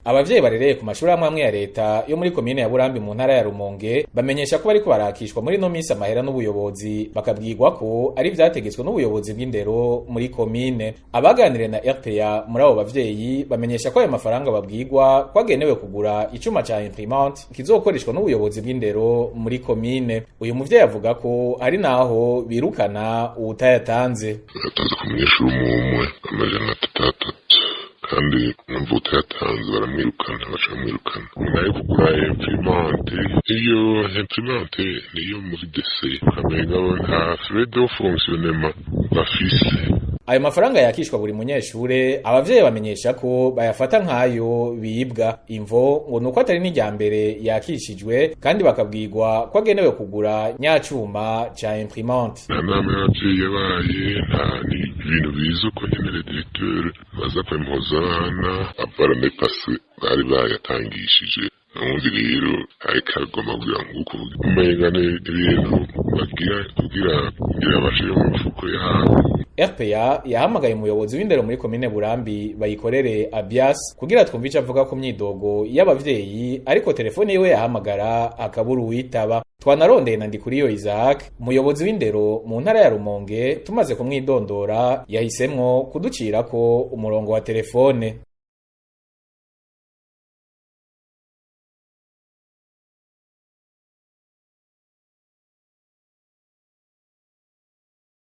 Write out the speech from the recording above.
Abavyeyi barereye ku mashuri amwe ya leta yo muri komine ya Burambi mu ntara ya Rumonge bamenyesha ko bariko barakishwa muri no misi amahera n'ubuyobozi bakabwirwa ko ari vyategetswe n'ubuyobozi bw'indero muri komine. Abaganiriye na RPA muri abo bavyeyi bamenyesha ko ayo mafaranga babwirwa kwagenewe kugura icuma ca imprimante kizokoreshwa n'ubuyobozi bw'indero muri komine. Uyu muvyeyi avuga ko ari naho birukana uwutayatanze. Yatanze ku munyeshuri umwe amajana 3 kandi numva utayatanze baramwirukana bacamwirukana. Nayo kugura imprimante, iyo imprimante niyo muri DC ukamenga nta frais de fonctionnement bafise. Ayo mafaranga yakishwa buri munyeshure abavyeyi bamenyesha ko bayafata nkayo bibwa. Imvo ngo nuko atari n'ijyambere yakishijwe kandi bakabwirwa ko agenewe kugura nyacuma ca imprimante. Nama y'abavyeyi yabaye nta ibintu bizo ko nyene directeur baza kwempoza abana aparame pase bari bayatangishije. Ubundi rero ariko agomba kugira ngo umengane ibintu bagira kugira abashire mu mifuko yabo. RPA yahamagaye umuyobozi w'indero muri komine Burambi bayikorere Abias kugira twumve ico avuga ku myidogo y'abavyeyi, ariko telefone yiwe yahamagara akabura uwitaba. Twanarondeye na Ndikuriyo Isaac, umuyobozi w'indero mu ntara ya Rumonge, tumaze kumwidondora yahisemwo kuducirako umurongo wa telefone.